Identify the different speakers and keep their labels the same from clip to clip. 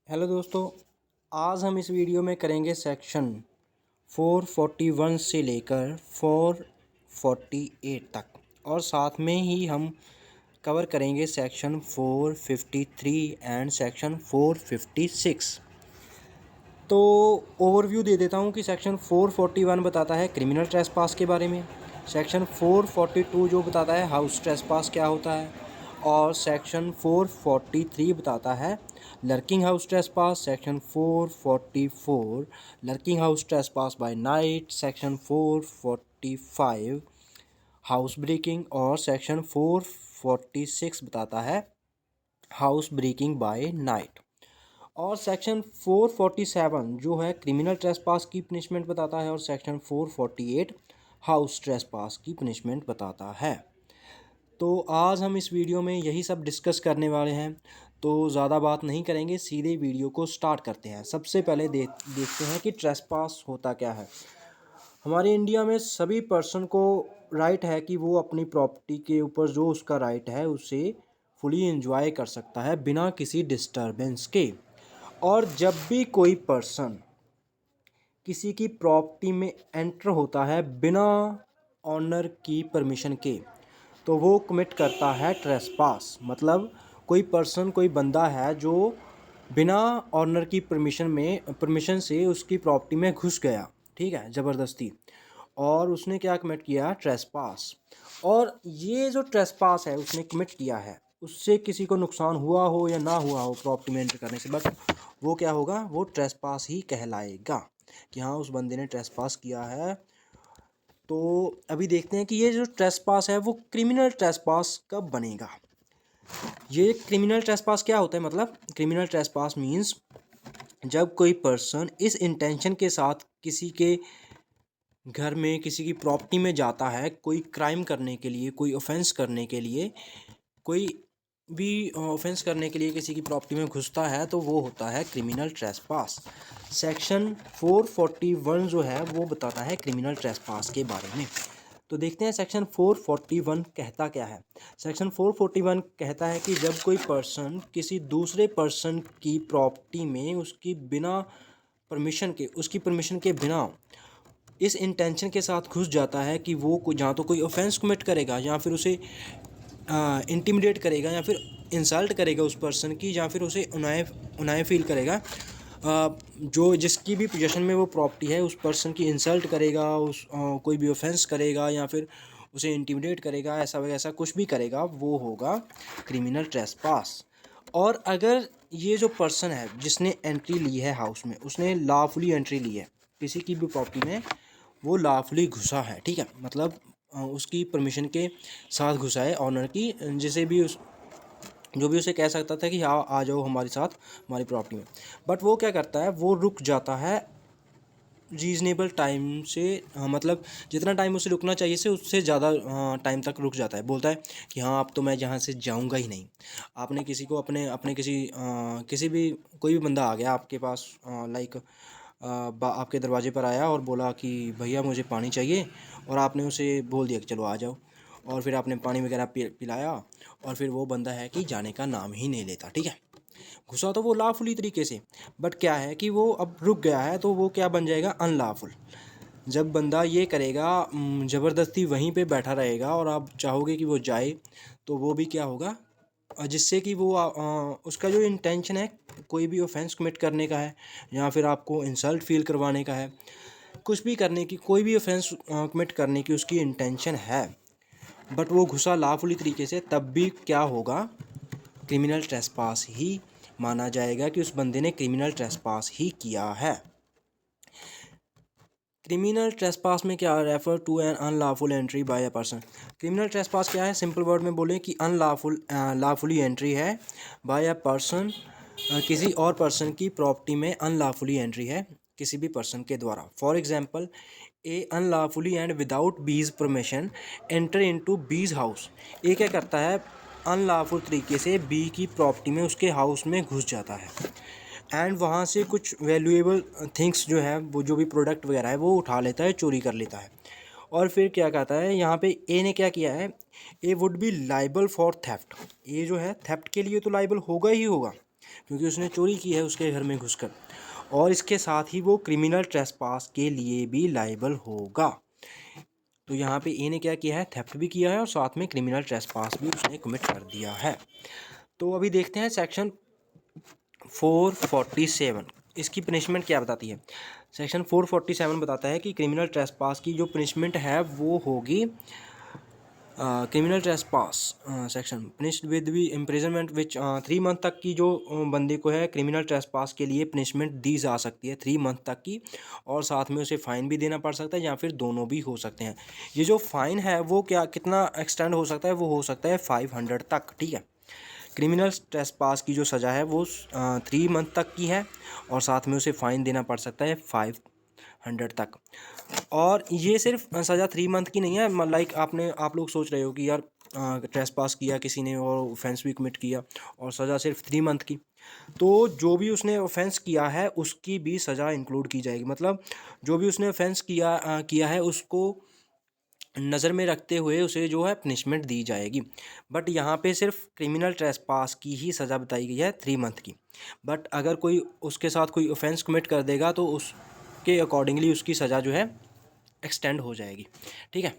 Speaker 1: Hello दोस्तों, आज हम इस वीडियो में करेंगे सेक्शन 441 से लेकर 448 तक और साथ में ही हम कवर करेंगे सेक्शन 453 एंड सेक्शन 456। तो ओवरव्यू दे देता हूँ कि सेक्शन 441 बताता है क्रिमिनल ट्रेसपास के बारे में, सेक्शन 442 जो बताता है हाउस ट्रेसपास क्या होता है, और सेक्शन 443 बताता है lurking house trespass, section 444 lurking house trespass by night, section 445 house breaking और सेक्शन 446 बताता है हाउस ब्रेकिंग बाय नाइट। और सेक्शन 447 जो है क्रिमिनल ट्रेसपास की पनिशमेंट बताता है और सेक्शन 448 हाउस ट्रेसपास की पनिशमेंट बताता है। तो आज हम इस वीडियो में यही सब डिस्कस करने वाले हैं, तो ज़्यादा बात नहीं करेंगे, सीधे वीडियो को स्टार्ट करते हैं। सबसे पहले देखते हैं कि ट्रेसपास होता क्या है। हमारे इंडिया में सभी पर्सन को राइट है कि वो अपनी प्रॉपर्टी के ऊपर जो उसका राइट है उसे फुली एंजॉय कर सकता है बिना किसी डिस्टरबेंस के। और जब भी कोई पर्सन किसी की प्रॉपर्टी में एंटर होता है बिना ऑनर की परमिशन के, तो वो कमिट करता है ट्रेसपास। मतलब कोई पर्सन, कोई बंदा है जो बिना ऑनर की परमिशन से उसकी प्रॉपर्टी में घुस गया, ठीक है, ज़बरदस्ती, और उसने क्या कमिट किया, ट्रेसपास। और ये जो ट्रेसपास है उसने कमिट किया है, उससे किसी को नुकसान हुआ हो या ना हुआ हो प्रॉपर्टी में एंटर करने से, बट वो क्या होगा, वो ट्रेसपास ही कहलाएगा कि हाँ उस बंदे ने ट्रेसपास किया है। तो अभी देखते हैं कि ये जो ट्रेसपास है वो क्रिमिनल ट्रेसपास कब बनेगा। ये क्रिमिनल ट्रेसपास क्या होता है, मतलब क्रिमिनल ट्रेसपास मीन्स जब कोई पर्सन इस इंटेंशन के साथ किसी के घर में, किसी की प्रॉपर्टी में जाता है कोई क्राइम करने के लिए, कोई ऑफेंस करने के लिए, कोई भी ऑफेंस करने के लिए किसी की प्रॉपर्टी में घुसता है, तो वो होता है क्रिमिनल ट्रेसपास। सेक्शन 441 जो है वो बताता है क्रिमिनल ट्रेसपास के बारे में। तो देखते हैं सेक्शन 441 कहता क्या है। सेक्शन 441 कहता है कि जब कोई पर्सन किसी दूसरे पर्सन की प्रॉपर्टी में उसकी परमिशन के बिना इस इंटेंशन के साथ घुस जाता है कि वो जहाँ तो कोई ऑफेंस कमिट करेगा या फिर उसे इंटिमिडेट करेगा या फिर इंसल्ट करेगा उस पर्सन की, या फिर उसे उनाय फील करेगा, जो जिसकी भी पोजीशन में वो प्रॉपर्टी है उस पर्सन की इंसल्ट करेगा, कोई भी ऑफेंस करेगा या फिर उसे इंटिमिडेट करेगा, ऐसा वैसा कुछ भी करेगा, वो होगा क्रिमिनल ट्रेसपास। और अगर ये जो पर्सन है जिसने एंट्री ली है हाउस में, उसने लॉफुली एंट्री ली है किसी की भी प्रॉपर्टी में, वो लॉफुली घुसा है, ठीक है, मतलब उसकी परमिशन के साथ घुसा है ऑनर की, जिसे भी उस जो भी उसे कह सकता था कि हाँ आ जाओ हमारे साथ हमारी प्रॉपर्टी में, बट वो क्या करता है, वो रुक जाता है रीज़नेबल टाइम से, मतलब जितना टाइम उसे रुकना चाहिए से उससे ज़्यादा टाइम तक रुक जाता है। बोलता है कि हाँ अब तो मैं यहाँ से जाऊँगा ही नहीं। आपने किसी को अपने अपने किसी भी कोई भी बंदा आ गया आपके पास, लाइक आपके दरवाजे पर आया और बोला कि भैया मुझे पानी चाहिए, और आपने उसे बोल दिया कि चलो आ जाओ, और फिर आपने पानी वगैरह पिलाया, और फिर वो बंदा है कि जाने का नाम ही नहीं लेता, ठीक है। घुसा तो वो लाफुली तरीके से, बट क्या है कि वो अब रुक गया है, तो वो क्या बन जाएगा, अनलाफुल। जब बंदा ये करेगा, ज़बरदस्ती वहीं पे बैठा रहेगा और आप चाहोगे कि वो जाए, तो वो भी क्या होगा, जिससे कि वो उसका जो इंटेंशन है कोई भी ऑफेंस कमिट करने का है या फिर आपको इंसल्ट फील करवाने का है, कुछ भी करने की, कोई भी ऑफेंस कमिट करने की उसकी इंटेंशन है, बट वो घुसा लाफुली तरीके से, तब भी क्या होगा, क्रिमिनल ट्रेसपास ही माना जाएगा कि उस बंदे ने क्रिमिनल ट्रेसपास ही किया है। क्रिमिनल ट्रेसपास में क्या, refer to an unlawful entry by a person. Criminal trespass क्या है, सिंपल वर्ड में बोलें कि लॉफुली एंट्री है बाय अ पर्सन, किसी और पर्सन की प्रॉपर्टी में अनलॉफुली एंट्री है किसी भी पर्सन के द्वारा। For example, A unlawfully and without बीज परमिशन एंटर इनटू बीज हाउस। ये क्या करता है, अनलॉफुल तरीके से बी की प्रॉपर्टी में, उसके हाउस में घुस जाता है एंड वहाँ से कुछ वैल्यूएबल थिंग्स जो है, वो जो भी प्रोडक्ट वगैरह है वो उठा लेता है, चोरी कर लेता है। और फिर क्या कहता है यहाँ पे, ए ने क्या किया है, A would be liable for theft. A जो है थेफ्ट के लिए तो लाइबल होगा ही होगा, क्योंकि उसने चोरी की है उसके घर में घुसकर, और इसके साथ ही वो क्रिमिनल ट्रेसपास के लिए भी लायबल होगा। तो यहाँ पे ए ने क्या किया है, थेफ्ट भी किया है और साथ में क्रिमिनल ट्रेसपास भी उसने कमिट कर दिया है। तो अभी देखते हैं सेक्शन 447 इसकी पनिशमेंट क्या बताती है। सेक्शन 447 बताता है कि क्रिमिनल ट्रेसपास की जो पनिशमेंट है वो होगी criminal trespass section punished with भी इम्प्रिजनमेंट विच 3 मंथ तक की जो बंदे को है क्रिमिनल ट्रेसपास के लिए पनिशमेंट दी जा सकती है 3 मंथ तक की, और साथ में उसे फ़ाइन भी देना पड़ सकता है या फिर दोनों भी हो सकते हैं। ये जो फ़ाइन है वो क्या कितना एक्सटेंड हो सकता है, वो हो सकता है 500 तक, ठीक है। क्रिमिनल ट्रेसपास की जो सज़ा है वो 3 मंथ तक की है, और साथ में उसे फ़ाइन देना पड़ सकता है 500 तक। और ये सिर्फ सज़ा 3 मंथ की नहीं है, लाइक आप लोग सोच रहे हो कि यार ट्रेसपास किया किसी ने और ऑफेंस भी कमिट किया और सज़ा सिर्फ 3 मंथ की, तो जो भी उसने ऑफेंस किया है उसकी भी सज़ा इंक्लूड की जाएगी। मतलब जो भी उसने ऑफेंस किया है उसको नज़र में रखते हुए उसे जो है पनिशमेंट दी जाएगी। बट यहाँ पे सिर्फ क्रिमिनल ट्रेसपास की ही सज़ा बताई गई है 3 मंथ की। बट अगर कोई उसके साथ कोई ऑफेंस कमिट कर देगा तो उसके अकॉर्डिंगली उसकी सज़ा जो है एक्सटेंड हो जाएगी, ठीक है।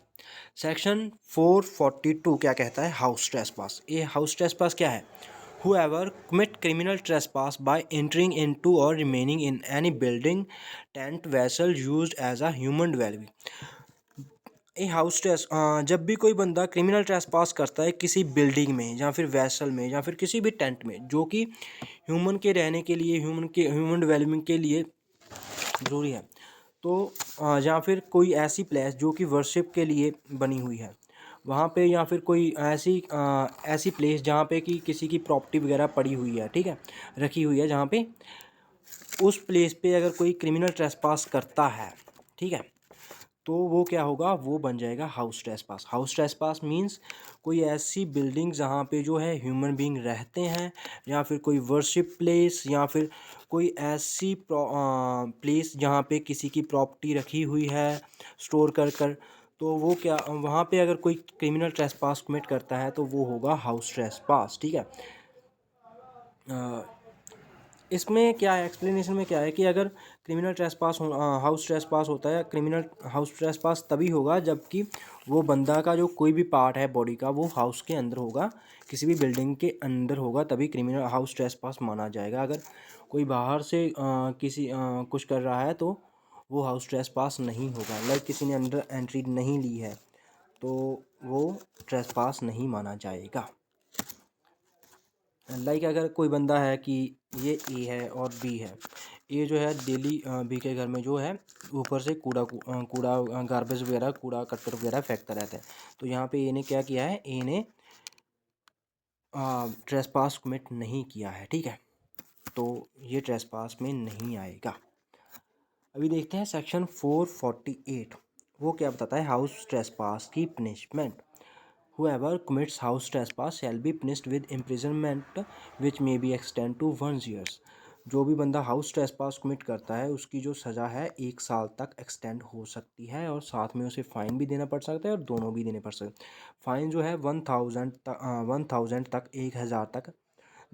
Speaker 1: सेक्शन 442 क्या कहता है, हाउस ट्रेसपास। ये हाउस ट्रेसपास क्या है, whoever commit criminal trespass by entering into or remaining in any building, tent, vessel used as a human dwelling। ये हाउस ट्रेस जब भी कोई बंदा क्रिमिनल ट्रेसपास करता है किसी बिल्डिंग में या फिर वैसल में या फिर किसी भी टेंट में जो कि ह्यूमन के रहने के लिए ह्यूमन डेवलपमेंट के लिए ज़रूरी है, तो या फिर कोई ऐसी प्लेस जो कि वर्शिप के लिए बनी हुई है वहाँ पे, या फिर कोई ऐसी प्लेस जहाँ पे कि किसी की प्रॉपर्टी वगैरह पड़ी हुई है, ठीक है, रखी हुई है, जहाँ पे उस प्लेस पे अगर कोई क्रिमिनल ट्रेसपास करता है, ठीक है, तो वो क्या होगा, वो बन जाएगा house trespass. House trespass means कोई ऐसी बिल्डिंग जहाँ पे जो है ह्यूमन बीइंग रहते हैं, या फिर कोई वर्शिप प्लेस, या फिर कोई ऐसी प्लेस जहाँ पे किसी की प्रॉपर्टी रखी हुई है स्टोर कर कर, तो वो क्या वहाँ पे अगर कोई क्रिमिनल ट्रेसपास कमिट करता है तो वो होगा हाउस ट्रेसपास, ठीक है। इसमें क्या है, एक्सप्लेनेशन में क्या है कि अगर क्रिमिनल ट्रेसपास हाउस ट्रेसपास होता है, क्रिमिनल हाउस ट्रेसपास तभी होगा जबकि वो बंदा का जो कोई भी पार्ट है बॉडी का वो हाउस के अंदर होगा, किसी भी बिल्डिंग के अंदर होगा, तभी क्रिमिनल हाउस ट्रेसपास माना जाएगा। अगर कोई बाहर से कुछ कर रहा है तो वो हाउस ट्रेसपास नहीं होगा। लाइक किसी ने अंदर एंट्री नहीं ली है तो वो ट्रेसपास नहीं माना जाएगा। लाइक अगर कोई बंदा है कि ये ए है और बी है, ए जो है डेली बी के घर में जो है ऊपर से कूड़ा गार्बेज वगैरह कूड़ा करकट वगैरह फेंकता रहता है, तो यहाँ पे ए ने क्या किया है, ए ने ट्रेसपास कमिट नहीं किया है, ठीक है, तो ये ट्रेसपास में नहीं आएगा। अभी देखते हैं सेक्शन 448 वो क्या बताता है, हाउस ट्रेसपास की punishment. Whoever commits house trespass shall be punished with imprisonment which may be extend to 1 years। जो भी बंदा हाउस ट्रेसपास कमिट करता है उसकी जो सज़ा है 1 साल तक एक्सटेंड हो सकती है, और साथ में उसे फ़ाइन भी देना पड़ सकता है और दोनों भी देने पड़ सकते हैं। फ़ाइन जो है 1000 तक 1000 तक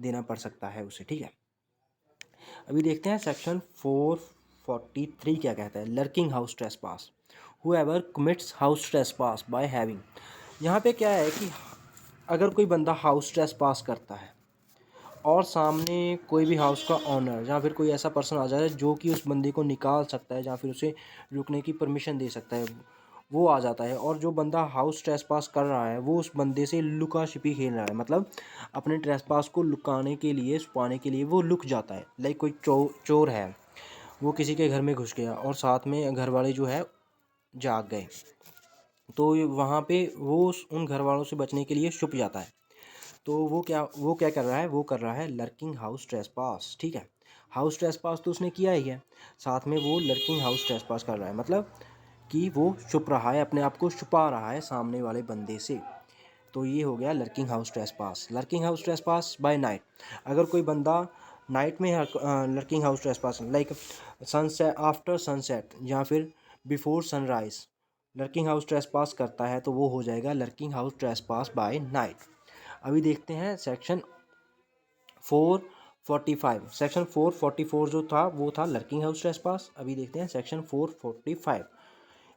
Speaker 1: देना पड़ सकता है उसे, ठीक है। अभी देखते हैं सेक्शन 443 क्या कहता है, lurking house trespass. Whoever commits house trespass by having, यहाँ पे क्या है कि अगर कोई बंदा हाउस ट्रेसपास करता है और सामने कोई भी हाउस का ऑनर या फिर कोई ऐसा पर्सन आ जाता है जो कि उस बंदे को निकाल सकता है या फिर उसे रुकने की परमिशन दे सकता है, वो आ जाता है, और जो बंदा हाउस ट्रेसपास कर रहा है वो उस बंदे से लुका छिपी खेल रहा है, मतलब अपने ट्रेसपास को लुकाने के लिए छुपाने के लिए वो लुक जाता है। लाइक कोई चोर है, वो किसी के घर में घुस गया और साथ में घर वाले जो है जाग गए, तो वहाँ पे वो उन घर वालों से बचने के लिए छुप जाता है, तो वो क्या कर रहा है, वो कर रहा है लर्किंग हाउस ट्रेसपास, ठीक है। हाउस ट्रेसपास तो उसने किया ही है, साथ में वो लर्किंग हाउस ट्रेसपास कर रहा है, मतलब कि वो छुप रहा है, अपने आप को छुपा रहा है सामने वाले बंदे से, तो ये हो गया lurking house trespass. Lurking house trespass by night, अगर कोई बंदा नाइट में lurking house trespass like sunset, after sunset या फिर before sunrise lurking house trespass करता है तो वो हो जाएगा lurking house trespass by night. अभी देखते हैं सेक्शन 45, सेक्शन 444 जो था वो था लर्किंग हाउस ट्रेसपास। अभी देखते हैं सेक्शन 445।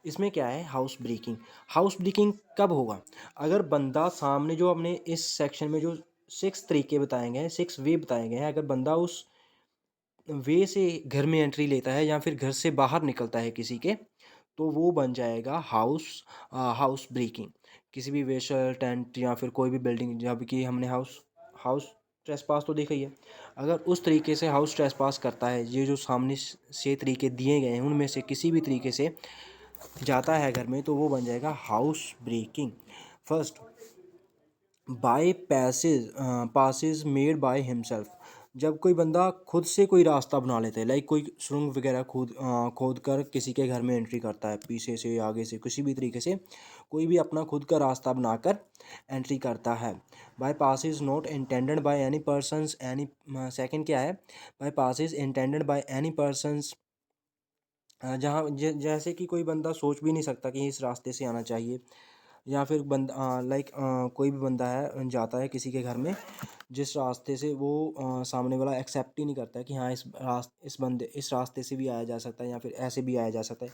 Speaker 1: इसमें क्या है, हाउस ब्रेकिंग। हाउस ब्रेकिंग कब होगा, अगर बंदा सामने जो हमने इस सेक्शन में जो 6 तरीके बताए गए हैं, 6 वे बताए गए हैं, अगर बंदा उस वे से घर में एंट्री लेता है या फिर घर से बाहर निकलता है किसी के, तो वो बन जाएगा हाउस ब्रेकिंग। किसी भी वेसल टेंट या फिर कोई भी बिल्डिंग, जब कि हमने हाउस हाउस ट्रेसपास तो देखा ही है, अगर उस तरीके से हाउस ट्रेसपास करता है, ये जो सामने से तरीके दिए गए हैं उनमें से किसी भी तरीके से जाता है घर में, तो वो बन जाएगा house breaking. First, by passage made by himself. जब कोई बंदा खुद से कोई रास्ता बना लेता है, लाइक कोई सुरंग वगैरह खोद कर किसी के घर में एंट्री करता है, पीछे से आगे से किसी भी तरीके से कोई भी अपना खुद का रास्ता बनाकर एंट्री करता है। By passage not intended by any persons any. Second क्या है, by passage intended by any persons, जहाँ जैसे कि कोई बंदा सोच भी नहीं सकता कि इस रास्ते से आना चाहिए, या फिर बंदा लाइक कोई भी बंदा है जाता है किसी के घर में जिस रास्ते से वो सामने वाला एक्सेप्ट ही नहीं करता है कि हाँ इस रास्ते से भी आया जा सकता है या फिर ऐसे भी आया जा सकता है।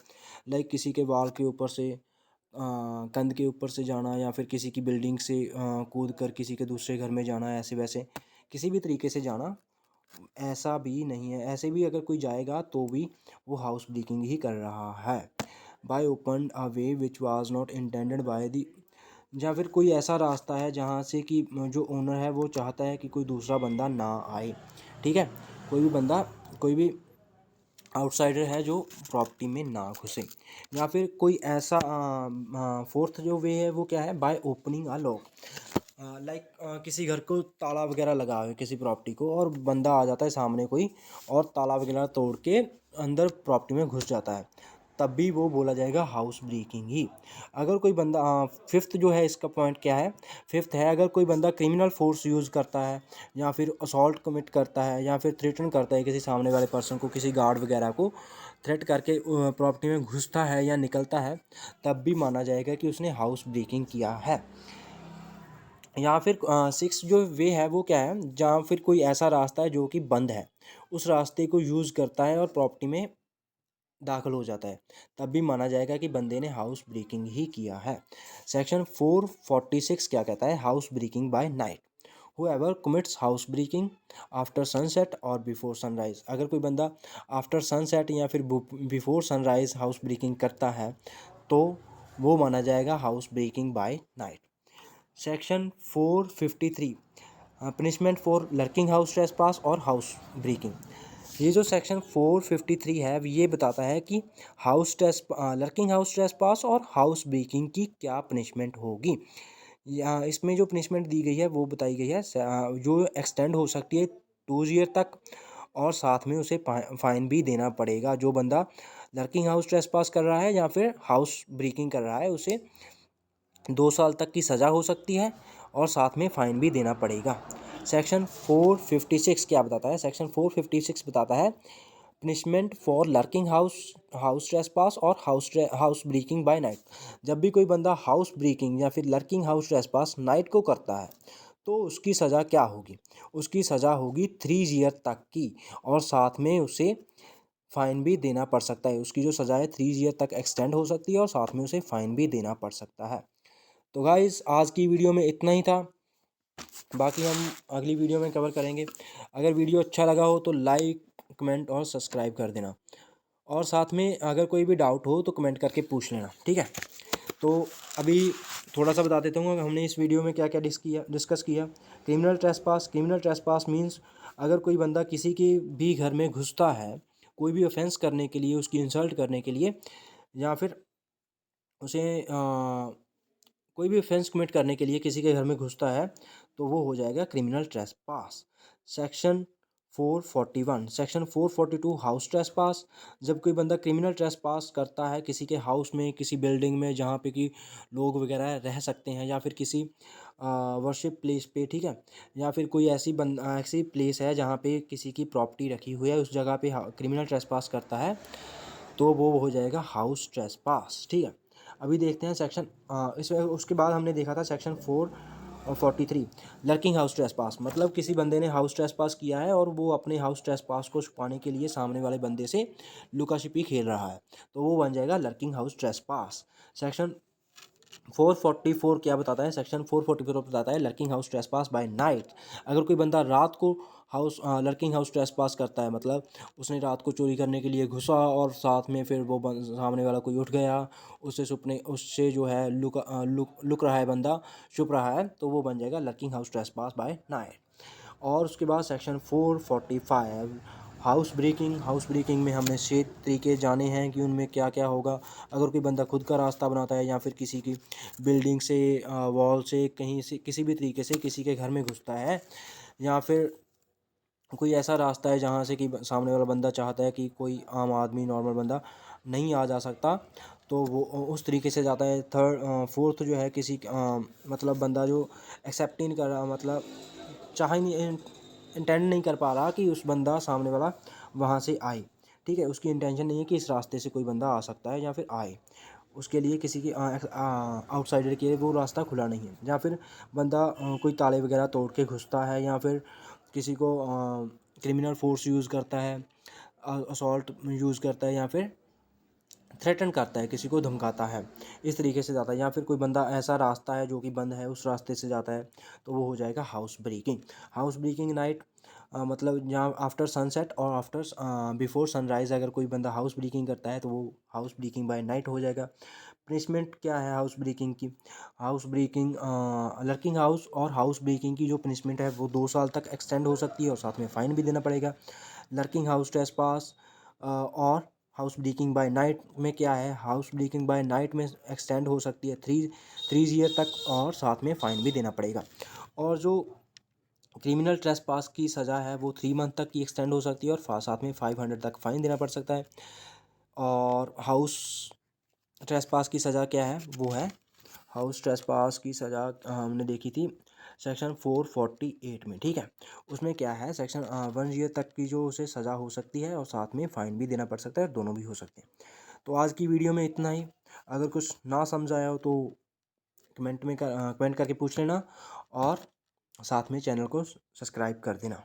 Speaker 1: लाइक किसी के वाल के ऊपर से कंध के ऊपर से जाना, या फिर किसी की बिल्डिंग से कूद कर किसी के दूसरे घर में जाना, ऐसे वैसे किसी भी तरीके से जाना ऐसा भी नहीं है। ऐसे भी अगर कोई जाएगा तो भी वो हाउस ब्रेकिंग ही कर रहा है। Bye open a way which was not intended by the, या फिर कोई ऐसा रास्ता है जहाँ से कि जो ओनर है वो चाहता है कि कोई दूसरा बंदा ना आए, ठीक है, कोई भी आउटसाइडर है जो प्रॉपर्टी में ना घुसे। या फिर कोई ऐसा फोर्थ जो वे है वो क्या है, by opening a lock. Like किसी घर को ताला वगैरह लगा है किसी प्रॉपर्टी को, और बंदा आ जाता है सामने कोई और ताला वगैरह तोड़ के अंदर प्रॉपर्टी में घुस जाता है, तब भी वो बोला जाएगा हाउस ब्रेकिंग ही। अगर कोई बंदा फिफ्थ जो है इसका पॉइंट क्या है, फिफ्थ है अगर कोई बंदा क्रिमिनल फोर्स यूज़ करता है या फिर असॉल्ट कमिट करता है या फिर थ्रेटन करता है किसी सामने वाले पर्सन को, किसी गार्ड वगैरह को थ्रेट करके प्रॉपर्टी में घुसता है या निकलता है, तब भी माना जाएगा कि उसने हाउस ब्रेकिंग किया है। या फिर सिक्स जो वे है वो क्या है, जहाँ फिर कोई ऐसा रास्ता है जो कि बंद है, उस रास्ते को यूज़ करता है और प्रॉपर्टी में दाखिल हो जाता है, तब भी माना जाएगा कि बंदे ने हाउस ब्रेकिंग ही किया है। सेक्शन 446 क्या कहता है, house breaking by night. Whoever commits house breaking after sunset और बिफोर सनराइज। अगर कोई बंदा आफ्टर सनसेट या फिर बिफोर सनराइज हाउस ब्रेकिंग करता है तो वो माना जाएगा house breaking by night. Section 453, punishment for lurking house trespass और हाउस ब्रेकिंग। ये जो सेक्शन 453 है ये बताता है कि लर्किंग हाउस ट्रेसपास और हाउस ब्रेकिंग की क्या पनिशमेंट होगी। या इसमें जो पनिशमेंट दी गई है वो बताई गई है जो एक्सटेंड हो सकती है 2 ईयर तक, और साथ में उसे फाइन भी देना पड़ेगा। जो बंदा लर्किंग हाउस ट्रेसपास कर रहा है या फिर हाउस ब्रेकिंग कर रहा है उसे 2 साल तक की सज़ा हो सकती है और साथ में फ़ाइन भी देना पड़ेगा। सेक्शन 456 क्या बताता है, सेक्शन 456 बताता है punishment for lurking house trespass और हाउस ब्रेकिंग बाय नाइट। जब भी कोई बंदा हाउस ब्रेकिंग या फिर लर्किंग हाउस ट्रेसपास नाइट को करता है तो उसकी सज़ा क्या होगी, उसकी सज़ा होगी 3 ईयर तक की, और साथ में उसे फ़ाइन भी देना पड़ सकता है। उसकी जो सज़ा है 3 ईयर तक एक्सटेंड हो सकती है और साथ में उसे फ़ाइन भी देना पड़ सकता है। तो गाइस आज की वीडियो में इतना ही था, बाकी हम अगली वीडियो में कवर करेंगे। अगर वीडियो अच्छा लगा हो तो लाइक कमेंट और सब्सक्राइब कर देना, और साथ में अगर कोई भी डाउट हो तो कमेंट करके पूछ लेना, ठीक है। तो अभी थोड़ा सा बता देता हूँ हमने इस वीडियो में क्या क्या डिस्कस किया। क्रिमिनल ट्रेसपास मीन्स अगर कोई बंदा किसी के भी घर में घुसता है कोई भी ऑफेंस करने के लिए, उसकी इंसल्ट करने के लिए, या फिर उसे कोई भी ऑफेंस कमिट करने के लिए किसी के घर में घुसता है तो वो हो जाएगा criminal trespass. Section 441, section 442 house trespass. जब कोई बंदा क्रिमिनल ट्रेसपास करता है किसी के हाउस में, किसी बिल्डिंग में जहाँ पे कि लोग वगैरह रह सकते हैं, या फिर किसी वर्शिप प्लेस पे, ठीक है, या फिर कोई ऐसी प्लेस है जहाँ पे किसी की प्रॉपर्टी रखी हुई है, उस जगह पे क्रिमिनल ट्रेसपास करता है तो वो हो जाएगा हाउस ट्रेसपास, ठीक है। अभी देखते हैं सेक्शन इसमें, उसके बाद हमने देखा था सेक्शन 43 लर्किंग हाउस ट्रेसपास, मतलब किसी बंदे ने हाउस ट्रेसपास किया है और वो अपने हाउस ट्रेसपास को छुपाने के लिए सामने वाले बंदे से लुका छिपी खेल रहा है, तो वो बन जाएगा लर्किंग हाउस ट्रेसपास। सेक्शन 444 क्या बताता है? सेक्शन 444 बताता है lurking house trespass by night. अगर कोई बंदा रात को लर्किंग हाउस ट्रेसपास करता है, मतलब उसने रात को चोरी करने के लिए घुसा और साथ में फिर वो सामने वाला कोई उठ गया, उससे जो है लुक रहा है बंदा, छुप रहा है, तो वो बन जाएगा lurking house trespass by night. और उसके बाद सेक्शन 445 हाउस ब्रेकिंग में हमने 6 तरीके जाने हैं कि उनमें क्या क्या होगा। अगर कोई बंदा खुद का रास्ता बनाता है या फिर किसी की बिल्डिंग से, वॉल से, कहीं से, किसी भी तरीके से किसी के घर में घुसता है, या फिर कोई ऐसा रास्ता है जहाँ से कि सामने वाला बंदा चाहता है कि कोई आम आदमी, नॉर्मल बंदा नहीं आ जा सकता, तो वो उस तरीके से जाता है। फोर्थ जो है मतलब बंदा जो एक्सेप्ट ही नहीं कर रहा, मतलब चाह ही नहीं, इंटेंड नहीं कर पा रहा कि उस बंदा सामने वाला वहाँ से आए, ठीक है, उसकी इंटेंशन नहीं है कि इस रास्ते से कोई बंदा आ सकता है या फिर आए, उसके लिए किसी की आउटसाइडर के लिए वो रास्ता खुला नहीं है। या फिर बंदा कोई ताले वगैरह तोड़ के घुसता है, या फिर किसी को क्रिमिनल फोर्स यूज़ करता है, असॉल्ट यूज़ करता है, या फिर थ्रेटन करता है, किसी को धमकाता है, इस तरीके से जाता है। या फिर कोई बंदा ऐसा रास्ता है जो कि बंद है, उस रास्ते से जाता है, तो वो हो जाएगा house breaking. House breaking night मतलब यहाँ आफ्टर सनसेट और आफ्टर बिफोर सनराइज़ अगर कोई बंदा हाउस ब्रेकिंग करता है तो वो हाउस ब्रेकिंग बाय नाइट हो जाएगा। पनिशमेंट क्या है हाउस ब्रेकिंग की? हाउस ब्रेकिंग लर्किंग हाउस और हाउस ब्रेकिंग की जो पनिशमेंट है वो 2 साल तक एक्सटेंड हो सकती है और साथ में फ़ाइन भी देना पड़ेगा। लर्किंग हाउस ट्रेसपास और हाउस ब्रेकिंग बाय नाइट में क्या है? हाउस ब्रेकिंग बाय नाइट में एक्सटेंड हो सकती है 3 ईयर तक और साथ में फ़ाइन भी देना पड़ेगा। और जो क्रिमिनल ट्रेसपास की सज़ा है वो 3 मंथ तक की एक्सटेंड हो सकती है और साथ में 500 तक फ़ाइन देना पड़ सकता है। और हाउस ट्रेसपास की सज़ा क्या है? वो है, हाउस ट्रेसपास की सज़ा हमने देखी थी सेक्शन 448 में, ठीक है। उसमें क्या है, सेक्शन 1 ईयर तक की जो उसे सज़ा हो सकती है और साथ में फ़ाइन भी देना पड़ सकता है, दोनों भी हो सकते हैं। तो आज की वीडियो में इतना ही। अगर कुछ ना समझ आया हो तो कमेंट करके पूछ लेना और साथ में चैनल को सब्सक्राइब कर देना।